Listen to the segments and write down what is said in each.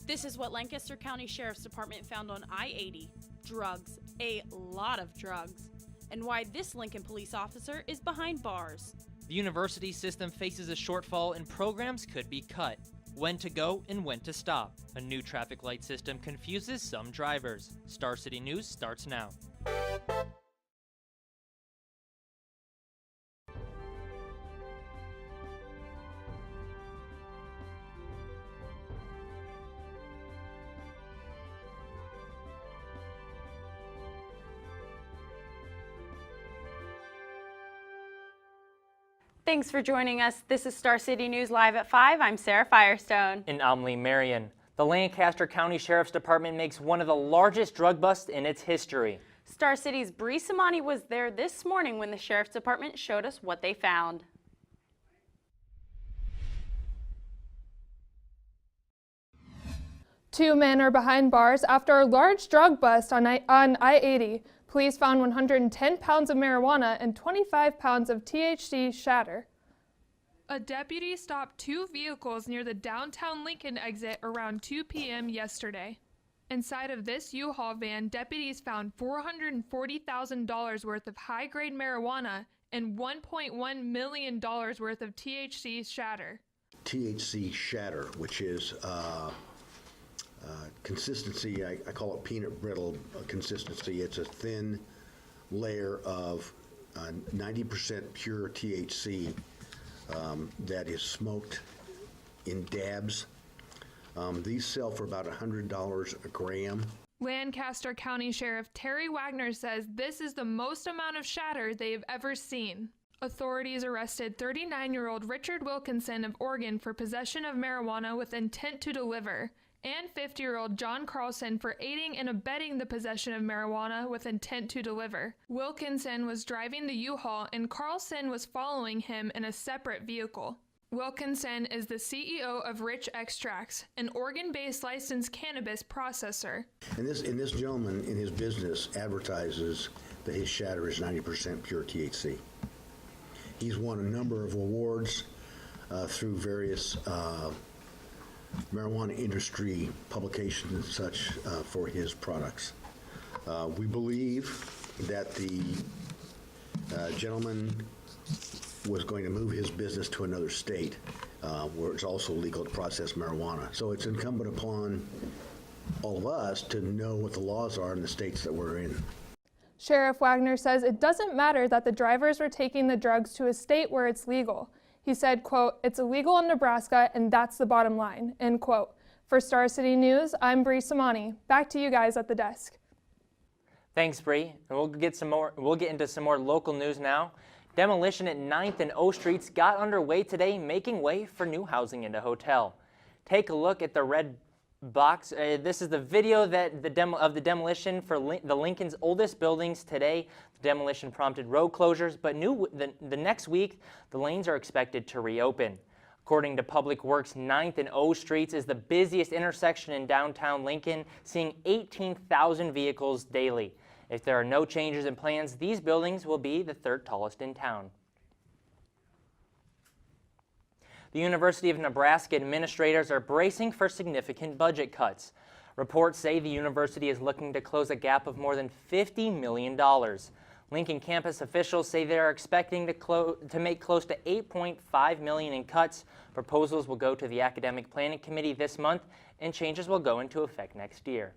This is what Lancaster County Sheriff's Department found on I-80. Drugs. A lot of drugs. And why this Lincoln police officer is behind bars. The university system faces a shortfall and programs could be cut. When to go and when to stop. A new traffic light system confuses some drivers. Star City News starts now. Thanks for joining us. This is Star City News Live at 5. I'm Sarah Firestone. And I'm Lee Marion. The Lancaster County Sheriff's Department makes one of the largest drug busts in its history. Star City's Bree Samani was there this morning when the Sheriff's Department showed us what they found. Two men are behind bars after a large drug bust on I-80. Police found 110 pounds of marijuana and 25 pounds of THC shatter. A deputy stopped two vehicles near the downtown Lincoln exit around 2 p.m. yesterday. Inside of this U-Haul van, deputies found $440,000 worth of high-grade marijuana and $1.1 million worth of THC shatter. THC shatter, which is consistency, I call it peanut brittle consistency. It's a thin layer of 90% pure THC that is smoked in dabs. These sell for about $100 a gram. Lancaster County Sheriff Terry Wagner says this is the most amount of shatter they've ever seen. Authorities arrested 39-year-old Richard Wilkinson of Oregon for possession of marijuana with intent to deliver, and 50-year-old John Carlson for aiding and abetting the possession of marijuana with intent to deliver. Wilkinson was driving the U-Haul and Carlson was following him in a separate vehicle. Wilkinson is the CEO of Rich Extracts, an Oregon-based licensed cannabis processor. And this gentleman in his business advertises that his shatter is 90% pure THC. He's won a number of awards through various marijuana industry publications and such for his products. We believe that the gentleman was going to move his business to another state where it's also legal to process marijuana. So it's incumbent upon all of us to know what the laws are in the states that we're in. Sheriff Wagner says it doesn't matter that the drivers were taking the drugs to a state where it's legal. He said, quote, "It's illegal in Nebraska and that's the bottom line," end quote. For Star City News, I'm Bree Samani. Back to you guys at the desk. Thanks, Bree. And we'll get into some more local news now. Demolition at 9th and O Streets got underway today, making way for new housing and a hotel. Take a look at the red box. This is the video of the demolition for the Lincoln's oldest buildings today. The demolition prompted road closures, but the next week, the lanes are expected to reopen. According to Public Works, 9th and O Streets is the busiest intersection in downtown Lincoln, seeing 18,000 vehicles daily. If there are no changes in plans, these buildings will be the third tallest in town. The University of Nebraska administrators are bracing for significant budget cuts. Reports say the university is looking to close a gap of more than $50 million. Lincoln campus officials say they are expecting to make close to $8.5 million in cuts. Proposals will go to the Academic Planning Committee this month, and changes will go into effect next year.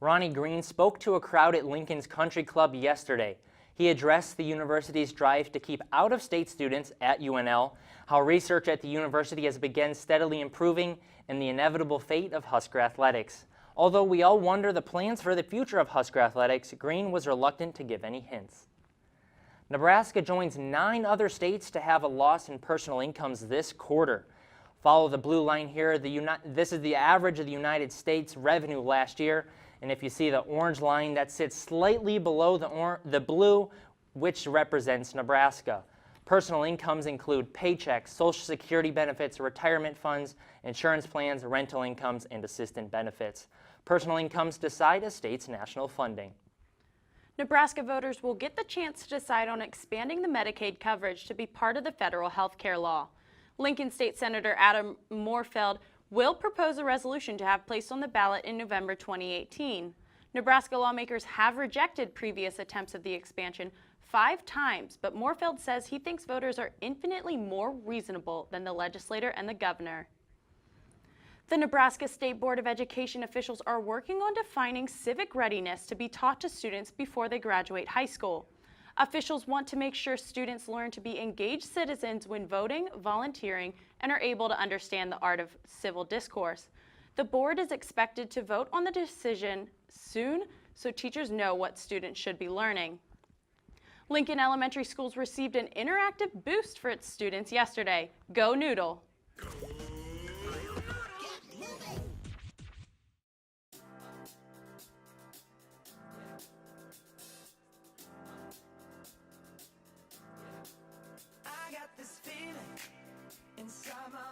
Ronnie Green spoke to a crowd at Lincoln's Country Club yesterday. He addressed the university's drive to keep out-of-state students at UNL, how research at the university has begun steadily improving, and the inevitable fate of Husker athletics. Although we all wonder the plans for the future of Husker athletics, Green was reluctant to give any hints. Nebraska joins 9 other states to have a loss in personal incomes this quarter. Follow the blue line here. This is the average of the United States revenue last year. And if you see the orange line, that sits slightly below the blue, which represents Nebraska. Personal incomes include paychecks, Social Security benefits, retirement funds, insurance plans, rental incomes, and assistant benefits. Personal incomes decide a state's national funding. Nebraska voters will get the chance to decide on expanding the Medicaid coverage to be part of the federal health care law. Lincoln State Senator Adam Moorfeld will propose a resolution to have placed on the ballot in November 2018. Nebraska lawmakers have rejected previous attempts of the expansion 5 times, but Moorfeld says he thinks voters are infinitely more reasonable than the legislator and the governor. The Nebraska State Board of Education officials are working on defining civic readiness to be taught to students before they graduate high school. Officials want to make sure students learn to be engaged citizens when voting, volunteering, and are able to understand the art of civil discourse. The board is expected to vote on the decision soon, so teachers know what students should be learning. Lincoln Elementary Schools received an interactive boost for its students yesterday. Go Noodle!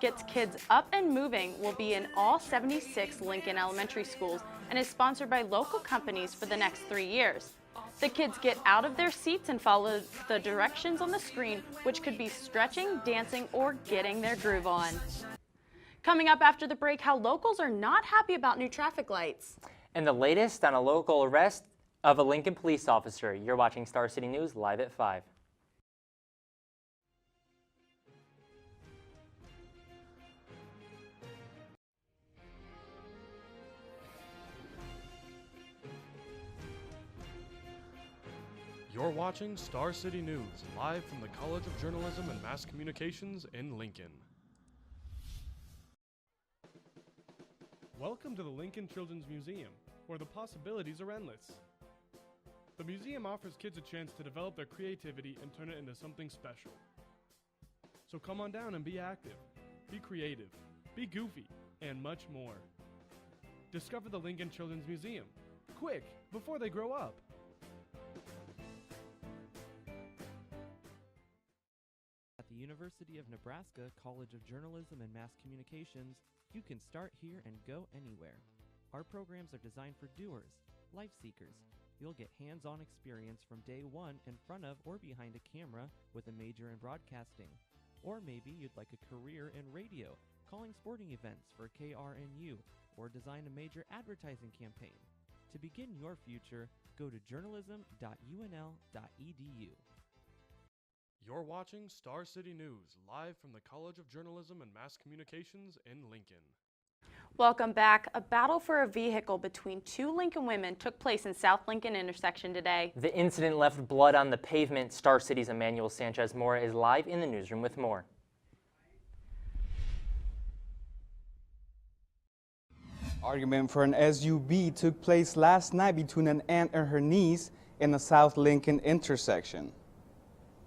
Gets Kids Up and Moving will be in all 76 Lincoln Elementary schools and is sponsored by local companies for the next 3 years. The kids get out of their seats and follow the directions on the screen, which could be stretching, dancing, or getting their groove on. Coming up after the break, how locals are not happy about new traffic lights. And the latest on a local arrest of a Lincoln police officer. You're watching Star City News live at 5. You're watching Star City News, live from the College of Journalism and Mass Communications in Lincoln. Welcome to the Lincoln Children's Museum, where the possibilities are endless. The museum offers kids a chance to develop their creativity and turn it into something special. So come on down and be active, be creative, be goofy, and much more. Discover the Lincoln Children's Museum, quick, before they grow up. At the University of Nebraska College of Journalism and Mass Communications, you can start here and go anywhere. Our programs are designed for doers, life seekers. You'll get hands-on experience from day one in front of or behind a camera with a major in broadcasting. Or maybe you'd like a career in radio, calling sporting events for KRNU, or design a major advertising campaign. To begin your future, go to journalism.unl.edu. You're watching Star City News, live from the College of Journalism and Mass Communications in Lincoln. Welcome back. A battle for a vehicle between 2 Lincoln women took place in South Lincoln intersection today. The incident left blood on the pavement. Star City's Emmanuel Sanchez Mora is live in the newsroom with more. Argument for an SUV took place last night between an aunt and her niece in the South Lincoln intersection.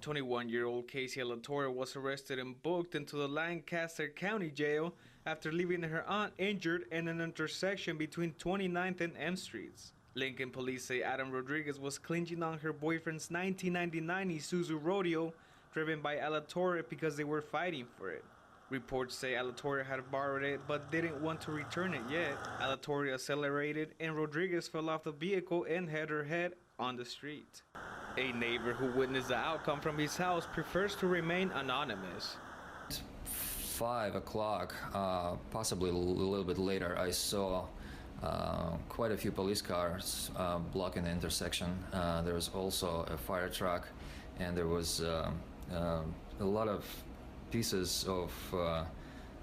21-year-old Casey Alatorre was arrested and booked into the Lancaster County Jail after leaving her aunt injured in an intersection between 29th and M Streets. Lincoln police say Adam Rodriguez was clinging on her boyfriend's 1999 Isuzu Rodeo, driven by Alatorre because they were fighting for it. Reports say Alatorre had borrowed it but didn't want to return it yet. Alatorre accelerated and Rodriguez fell off the vehicle and hit her head on the street. A neighbor who witnessed the outcome from his house prefers to remain anonymous. 5 o'clock, possibly a little bit later, I saw quite a few police cars blocking the intersection. There was also a fire truck, and there was a lot of pieces of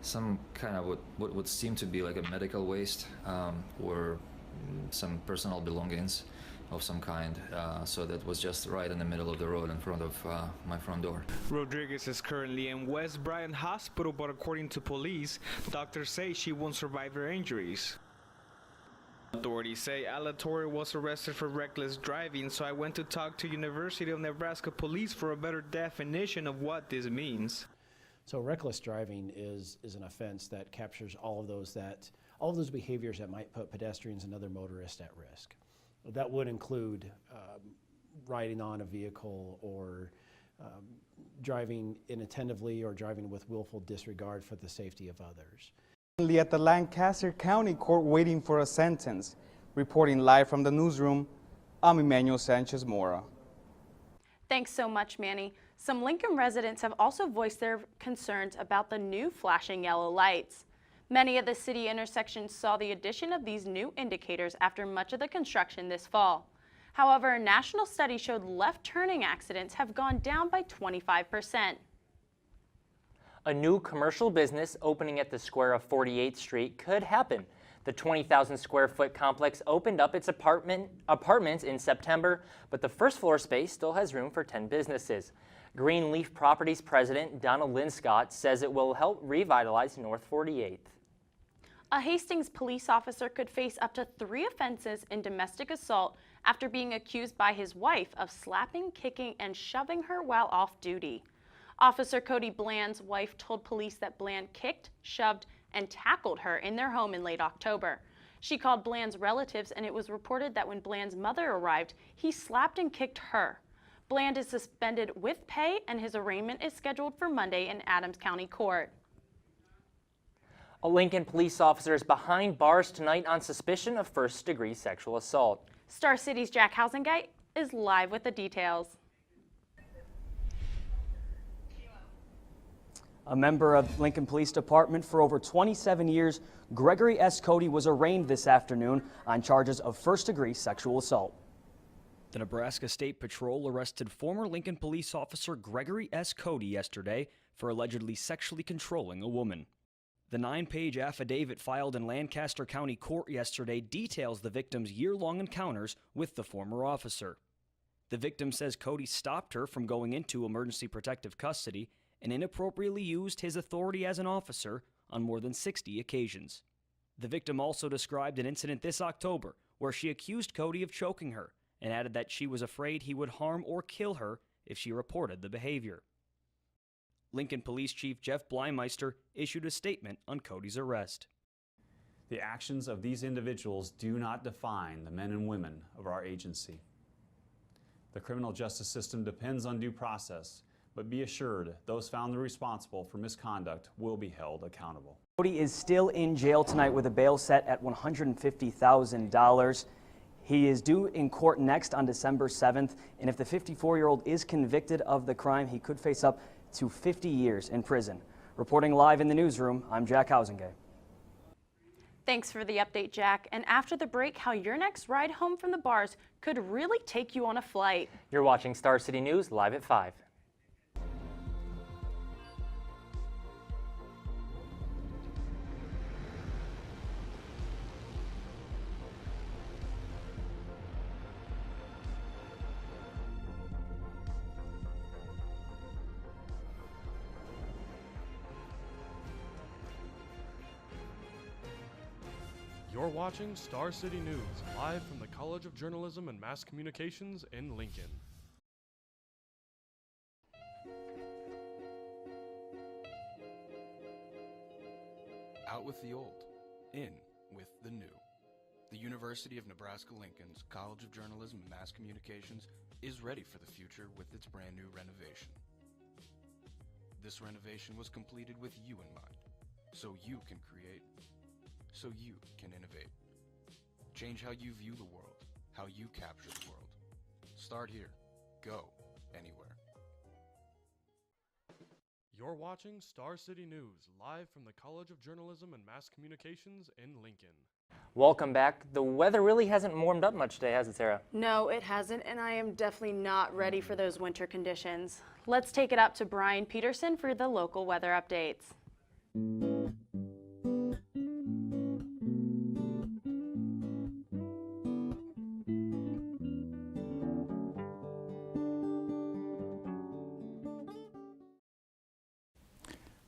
some kind of what would seem to be like a medical waste or some personal belongings of some kind, so that was just right in the middle of the road in front of my front door. Rodriguez is currently in West Bryan Hospital, but according to police, doctors say she won't survive her injuries. Authorities say Alatorre was arrested for reckless driving, so I went to talk to University of Nebraska police for a better definition of what this means. So reckless driving is an offense that captures all of those behaviors that might put pedestrians and other motorists at risk. That would include riding on a vehicle or driving inattentively or driving with willful disregard for the safety of others. At the Lancaster County Court waiting for a sentence. Reporting live from the newsroom, I'm Emmanuel Sanchez Mora. Thanks so much, Manny. Some Lincoln residents have also voiced their concerns about the new flashing yellow lights. Many of the city intersections saw the addition of these new indicators after much of the construction this fall. However, a national study showed left turning accidents have gone down by 25%. A new commercial business opening at the square of 48th Street could happen. The 20,000 square foot complex opened up its apartments in September, but the first floor space still has room for 10 businesses. Greenleaf Properties president Donald Linscott says it will help revitalize North 48th. A Hastings police officer could face up to 3 offenses in domestic assault after being accused by his wife of slapping, kicking, and shoving her while off duty. Officer Cody Bland's wife told police that Bland kicked, shoved, and tackled her in their home in late October. She called Bland's relatives, and it was reported that when Bland's mother arrived, he slapped and kicked her. Bland is suspended with pay, and his arraignment is scheduled for Monday in Adams County Court. A Lincoln police officer is behind bars tonight on suspicion of first-degree sexual assault. Star City's Jack Housengate is live with the details. A member of Lincoln Police Department for over 27 years, Gregory S. Cody was arraigned this afternoon on charges of first-degree sexual assault. The Nebraska State Patrol arrested former Lincoln police officer Gregory S. Cody yesterday for allegedly sexually controlling a woman. The 9-page affidavit filed in Lancaster County Court yesterday details the victim's year-long encounters with the former officer. The victim says Cody stopped her from going into emergency protective custody and inappropriately used his authority as an officer on more than 60 occasions. The victim also described an incident this October where she accused Cody of choking her and added that she was afraid he would harm or kill her if she reported the behavior. Lincoln Police Chief Jeff Blymeister issued a statement on Cody's arrest. The actions of these individuals do not define the men and women of our agency. The criminal justice system depends on due process, but be assured those found responsible for misconduct will be held accountable. Cody is still in jail tonight with a bail set at $150,000. He is due in court next on December 7th, and if the 54-year-old is convicted of the crime, he could face up to 50 years in prison. Reporting live in the newsroom, I'm Jack Housengate. Thanks for the update, Jack. And after the break, how your next ride home from the bars could really take you on a flight. You're watching Star City News live at 5. You're watching Star City News, live from the College of Journalism and Mass Communications in Lincoln. Out with the old, in with the new. The University of Nebraska-Lincoln's College of Journalism and Mass Communications is ready for the future with its brand new renovation. This renovation was completed with you in mind, so you can create, so you can innovate. Change how you view the world, how you capture the world. Start here. Go anywhere. You're watching Star City News, live from the College of Journalism and Mass Communications in Lincoln. Welcome back. The weather really hasn't warmed up much today, has it, Sarah? No, it hasn't, and I am definitely not ready for those winter conditions. Let's take it up to Brian Peterson for the local weather updates.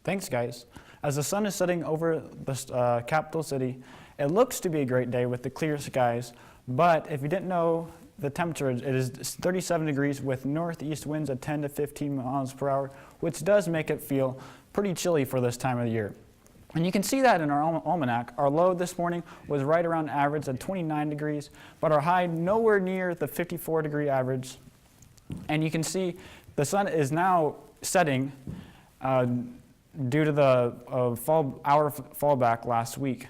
Thanks, guys. As the sun is setting over the capital city, it looks to be a great day with the clear skies, but if you didn't know the temperature, it is 37 degrees with northeast winds at 10 to 15 miles per hour, which does make it feel pretty chilly for this time of the year. And you can see that in our almanac. Our low this morning was right around average at 29 degrees, but our high nowhere near the 54 degree average. And you can see the sun is now setting due to the hour fallback last week.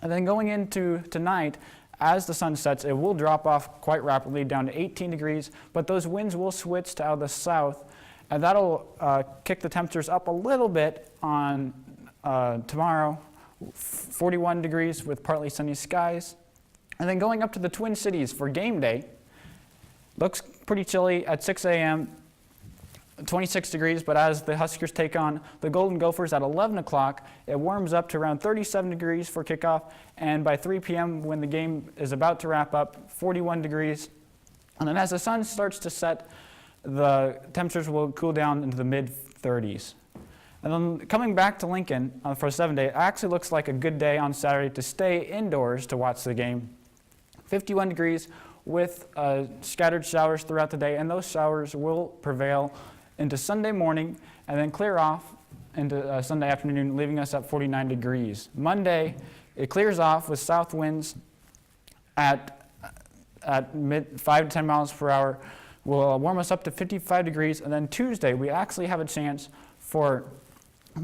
And then going into tonight, as the sun sets, it will drop off quite rapidly down to 18 degrees, but those winds will switch to out of the south and that'll kick the temperatures up a little bit on tomorrow, 41 degrees with partly sunny skies. And then going up to the Twin Cities for game day, looks pretty chilly at 6 a.m., 26 degrees, but as the Huskers take on the Golden Gophers at 11 o'clock, it warms up to around 37 degrees for kickoff, and by 3 p.m. when the game is about to wrap up, 41 degrees. And then as the sun starts to set, the temperatures will cool down into the mid-30s. And then coming back to Lincoln for 7-day, it actually looks like a good day on Saturday to stay indoors to watch the game. 51 degrees with scattered showers throughout the day, and those showers will prevail into Sunday morning and then clear off into Sunday afternoon, leaving us at 49 degrees. Monday, it clears off with south winds at mid 5 to 10 miles per hour. Will warm us up to 55 degrees, and then Tuesday, we actually have a chance for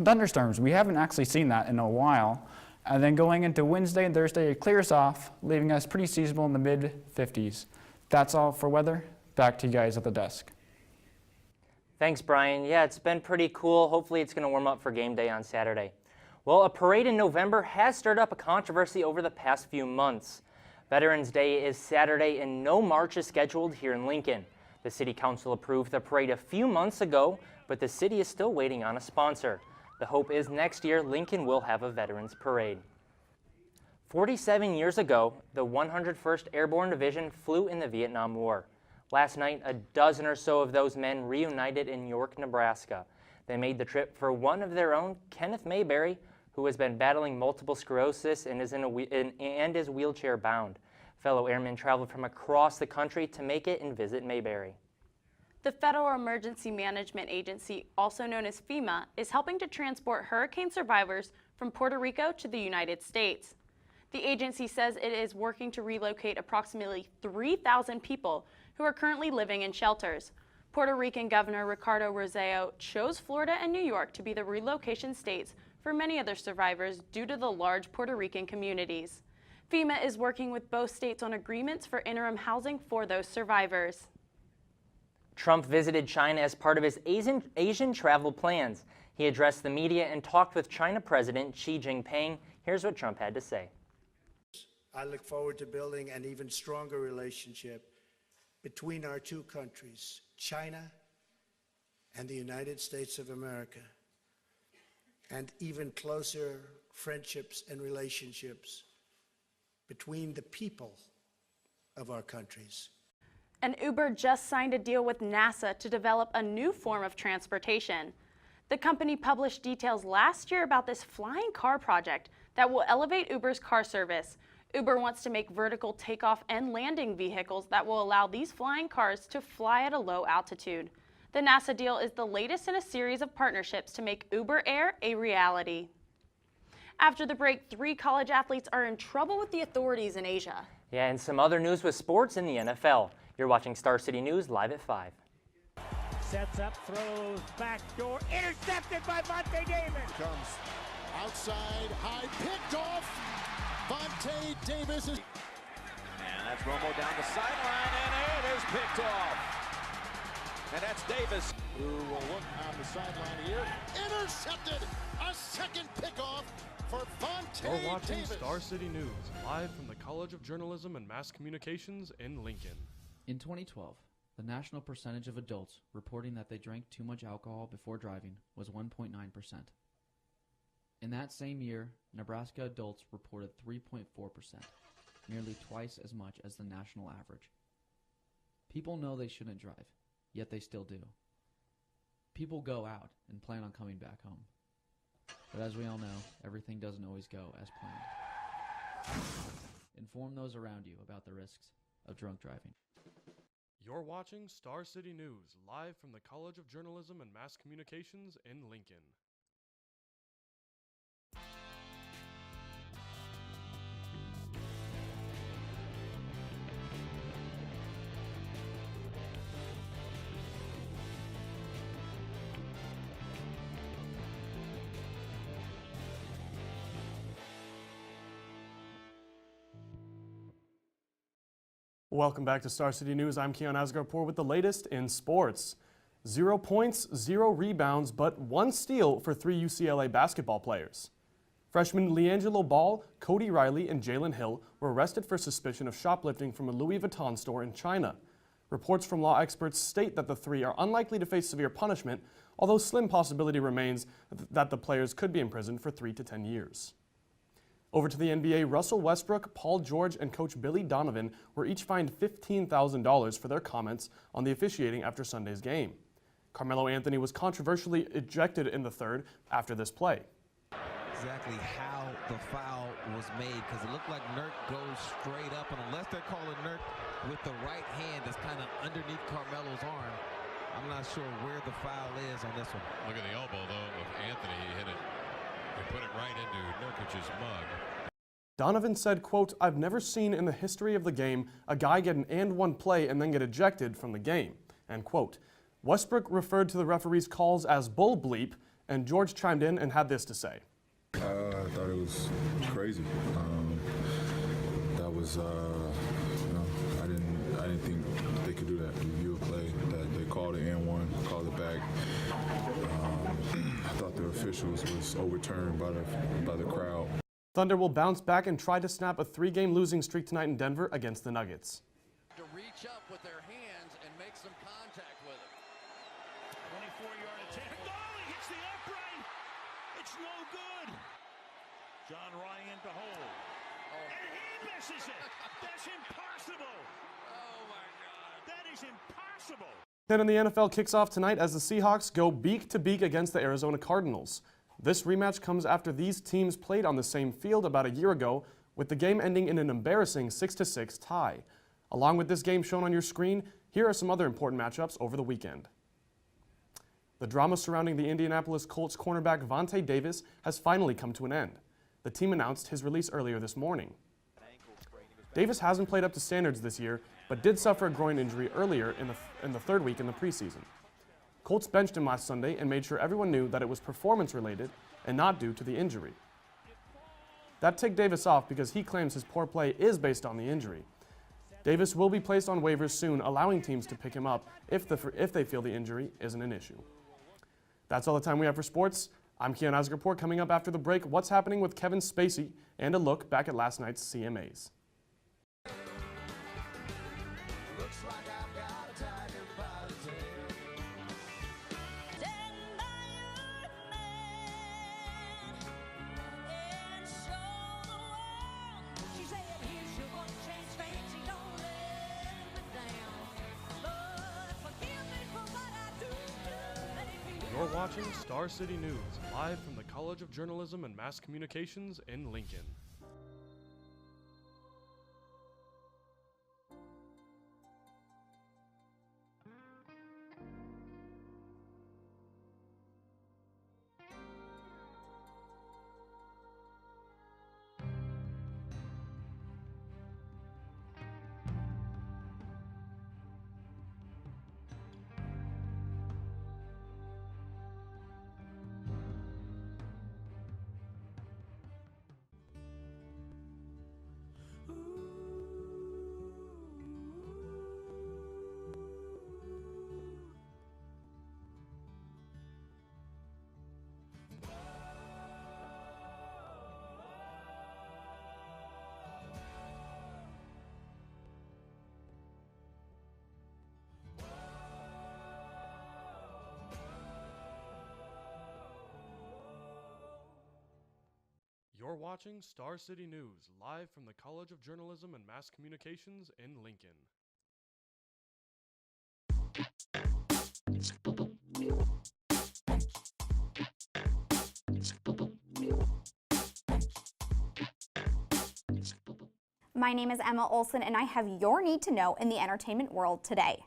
thunderstorms. We haven't actually seen that in a while. And then going into Wednesday and Thursday, it clears off, leaving us pretty seasonable in the mid-50s. That's all for weather. Back to you guys at the desk. Thanks, Brian. Yeah, it's been pretty cool. Hopefully it's going to warm up for game day on Saturday. Well, a parade in November has stirred up a controversy over the past few months. Veterans Day is Saturday and no march is scheduled here in Lincoln. The City Council approved the parade a few months ago, but the city is still waiting on a sponsor. The hope is next year Lincoln will have a Veterans Parade. 47 years ago, the 101st Airborne Division flew in the Vietnam War. Last night, a dozen or so of those men reunited in York, Nebraska. They made the trip for one of their own, Kenneth Mayberry, who has been battling multiple sclerosis and is wheelchair bound. Fellow airmen traveled from across the country to make it and visit Mayberry. The Federal Emergency Management Agency, also known as FEMA, is helping to transport hurricane survivors from Puerto Rico to the United States. The agency says it is working to relocate approximately 3,000 people who are currently living in shelters. Puerto Rican Governor Ricardo Rossello chose Florida and New York to be the relocation states for many other survivors due to the large Puerto Rican communities. FEMA is working with both states on agreements for interim housing for those survivors. Trump visited China as part of his Asian travel plans. He addressed the media and talked with China President Xi Jinping. Here's what Trump had to say. I look forward to building an even stronger relationship between our two countries, China and the United States of America, and even closer friendships and relationships between the people of our countries. And Uber just signed a deal with NASA to develop a new form of transportation. The company published details last year about this flying car project that will elevate Uber's car service. Uber wants to make vertical takeoff and landing vehicles that will allow these flying cars to fly at a low altitude. The NASA deal is the latest in a series of partnerships to make Uber Air a reality. After the break, 3 college athletes are in trouble with the authorities in Asia. Yeah, and some other news with sports in the NFL. You're watching Star City News live at 5. Sets up, throws, back door, intercepted by Vontae Davis. Comes outside, high, picked off. Vontae Davis is... And that's Romo down the sideline, and it is picked off. And that's Davis. Who will look on the sideline here. Intercepted! A second pickoff for Vontae You're watching Davis. Star City News, live from the College of Journalism and Mass Communications in Lincoln. In 2012, the national percentage of adults reporting that they drank too much alcohol before driving was 1.9%. In that same year, Nebraska adults reported 3.4%, nearly twice as much as the national average. People know they shouldn't drive, yet they still do. People go out and plan on coming back home. But as we all know, everything doesn't always go as planned. Inform those around you about the risks of drunk driving. You're watching Star City News, live from the College of Journalism and Mass Communications in Lincoln. Welcome back to Star City News. I'm Keon Asgarpour with the latest in sports. 0 points, 0 rebounds, but 1 steal for 3 UCLA basketball players. Freshmen LiAngelo Ball, Cody Riley, and Jalen Hill were arrested for suspicion of shoplifting from a Louis Vuitton store in China. Reports from law experts state that the 3 are unlikely to face severe punishment, although slim possibility remains that the players could be imprisoned for 3 to 10 years. Over to the NBA, Russell Westbrook, Paul George, and coach Billy Donovan were each fined $15,000 for their comments on the officiating after Sunday's game. Carmelo Anthony was controversially ejected in the third after this play. Exactly how the foul was made, because it looked like Nurk goes straight up, and unless they're calling Nurk with the right hand that's kind of underneath Carmelo's arm, I'm not sure where the foul is on this one. Look at the elbow, though, of Anthony. He hit it and put it right into Nurkic's mug. Donovan said, quote, "I've never seen in the history of the game a guy get an and-one play and then get ejected from the game," end quote. Westbrook referred to the referee's calls as bull bleep, and George chimed in and had this to say. I thought it was crazy. That was, I didn't think they could do that. Review a play that they called it and one, called it back. I thought the officials was overturned by the crowd. Thunder will bounce back and try to snap a 3-game losing streak tonight in Denver against the Nuggets. To reach up with their hands and make some contact with it. 24-yard attempt. Oh, he hits the upright. It's no good. John Ryan to hold. And he misses it. That's impossible. Oh, my God. That is impossible. Then the NFL kicks off tonight as the Seahawks go beak to beak against the Arizona Cardinals. This rematch comes after these teams played on the same field about a year ago, with the game ending in an embarrassing 6-6 tie. Along with this game shown on your screen, here are some other important matchups over the weekend. The drama surrounding the Indianapolis Colts cornerback Vontae Davis has finally come to an end. The team announced his release earlier this morning. Davis hasn't played up to standards this year, but did suffer a groin injury earlier in the third week in the preseason. Colts benched him last Sunday and made sure everyone knew that it was performance-related and not due to the injury. That ticked Davis off because he claims his poor play is based on the injury. Davis will be placed on waivers soon, allowing teams to pick him up if they feel the injury isn't an issue. That's all the time we have for sports. I'm Keon Osgood. Coming up after the break, what's happening with Kevin Spacey and a look back at last night's CMAs. You're watching Star City News, live from the College of Journalism and Mass Communications in Lincoln. You're watching Star City News, live from the College of Journalism and Mass Communications in Lincoln. My name is Emma Olson, and I have your need to know in the entertainment world today.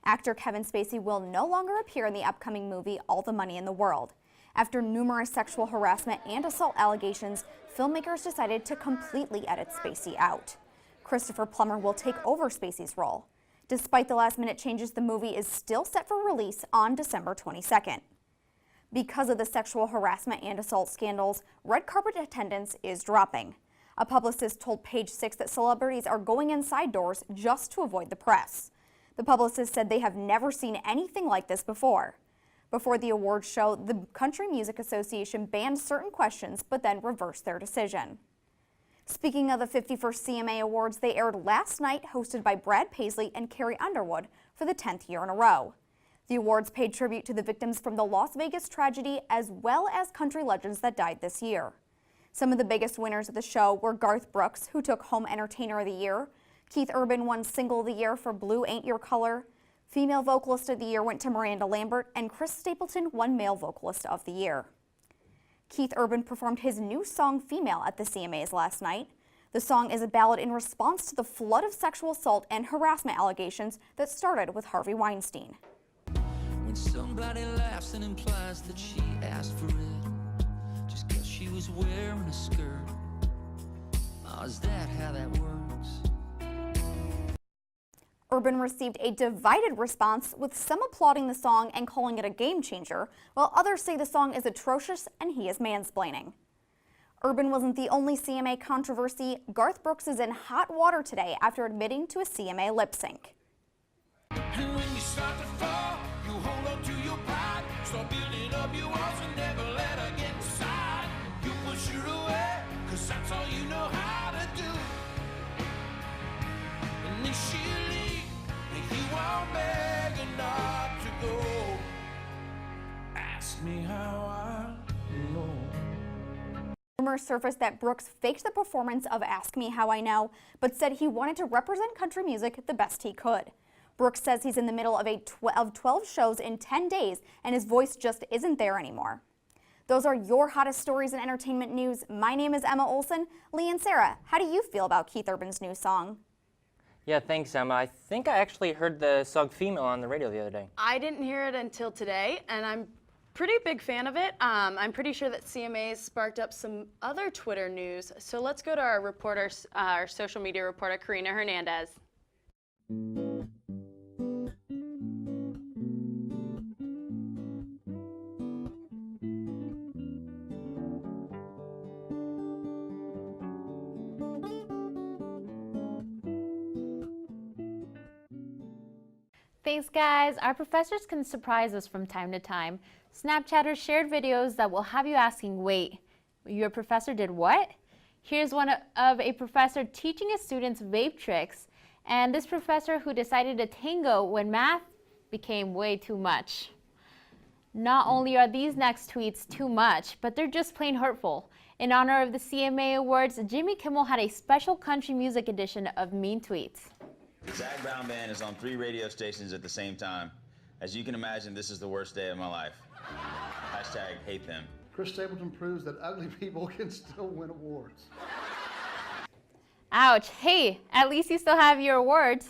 Actor Kevin Spacey will no longer appear in the upcoming movie All the Money in the World. After numerous sexual harassment and assault allegations, filmmakers decided to completely edit Spacey out. Christopher Plummer will take over Spacey's role. Despite the last-minute changes, the movie is still set for release on December 22nd. Because of the sexual harassment and assault scandals, red carpet attendance is dropping. A publicist told Page Six that celebrities are going inside doors just to avoid the press. The publicist said they have never seen anything like this before. Before the awards show, the Country Music Association banned certain questions but then reversed their decision. Speaking of the 51st CMA Awards, they aired last night, hosted by Brad Paisley and Carrie Underwood for the 10th year in a row. The awards paid tribute to the victims from the Las Vegas tragedy as well as country legends that died this year. Some of the biggest winners of the show were Garth Brooks, who took home Entertainer of the Year. Keith Urban won Single of the Year for Blue Ain't Your Color. Female Vocalist of the Year went to Miranda Lambert, and Chris Stapleton won Male Vocalist of the Year. Keith Urban performed his new song, Female, at the CMAs last night. The song is a ballad in response to the flood of sexual assault and harassment allegations that started with Harvey Weinstein. When somebody laughs and implies that she asked for it just because she was wearing a skirt. Oh, is that how that works? Urban received a divided response, with some applauding the song and calling it a game changer, while others say the song is atrocious and he is mansplaining. Urban wasn't the only CMA controversy. Garth Brooks is in hot water today after admitting to a CMA lip sync. And when you start to fall, you hold on to your pride. Start building up your walls and never let her get inside. You push her away, cause that's all you know how to do. And then she'll leave, and you won't beg her not to go. Ask me how I know. Rumors surfaced that Brooks faked the performance of Ask Me How I Know, but said he wanted to represent country music the best he could. Brooks says he's in the middle of 12 shows in 10 days, and his voice just isn't there anymore. Those are your hottest stories in entertainment news. My name is Emma Olson. Lee and Sarah, how do you feel about Keith Urban's new song? Yeah, thanks, Emma. I think I actually heard the song Female on the radio the other day. I didn't hear it until today, and I'm pretty big fan of it. I'm pretty sure that CMAs sparked up some other Twitter news. So let's go to our reporter, our social media reporter, Karina Hernandez. Thanks, guys. Our professors can surprise us from time to time. Snapchatters shared videos that will have you asking, wait, your professor did what? Here's one of a professor teaching his students vape tricks, and this professor who decided to tango when math became way too much. Not only are these next tweets too much, but they're just plain hurtful. In honor of the CMA Awards, Jimmy Kimmel had a special country music edition of Mean Tweets. The Zac Brown Band is on 3 radio stations at the same time. As you can imagine, this is the worst day of my life. Hashtag hate them. Chris Stapleton proves that ugly people can still win awards. Ouch. Hey, at least you still have your awards.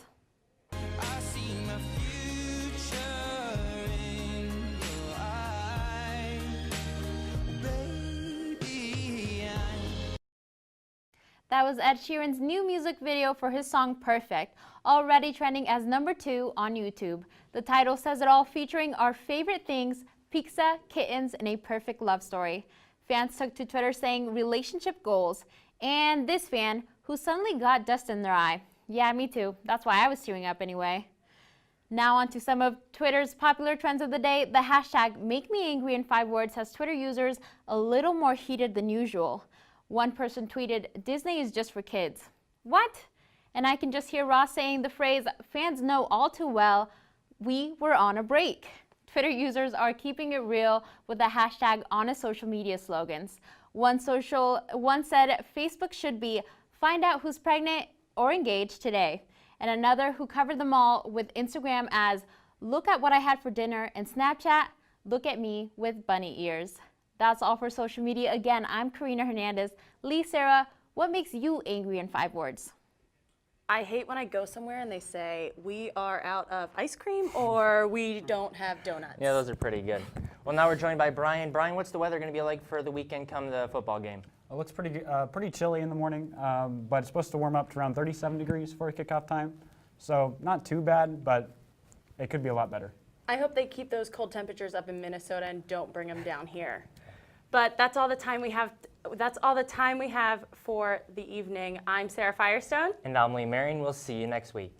That was Ed Sheeran's new music video for his song Perfect, already trending as #2 on YouTube. The title says it all, featuring our favorite things, pizza, kittens, and a perfect love story. Fans took to Twitter saying relationship goals, and this fan who suddenly got dust in their eye. Yeah, me too. That's why I was tearing up anyway. Now on to some of Twitter's popular trends of the day. The hashtag #MakeMeAngry in 5 words has Twitter users a little more heated than usual. One person tweeted, "Disney is just for kids." What? And I can just hear Ross saying the phrase, "Fans know all too well, we were on a break." Twitter users are keeping it real with the hashtag honest social media slogans. One said Facebook should be find out who's pregnant or engaged today. And another who covered them all with Instagram as look at what I had for dinner, and Snapchat, look at me with bunny ears. That's all for social media. Again, I'm Karina Hernandez. Lee, Sarah, what makes you angry in 5 words? I hate when I go somewhere and they say, we are out of ice cream or we don't have donuts. Yeah, those are pretty good. Well, now we're joined by Brian. Brian, what's the weather going to be like for the weekend come the football game? It looks pretty chilly in the morning, but it's supposed to warm up to around 37 degrees for kickoff time. So not too bad, but it could be a lot better. I hope they keep those cold temperatures up in Minnesota and don't bring them down here. But that's all the time we have. That's all the time we have for the evening. I'm Sarah Firestone. And I'm Lee Marion. We'll see you next week.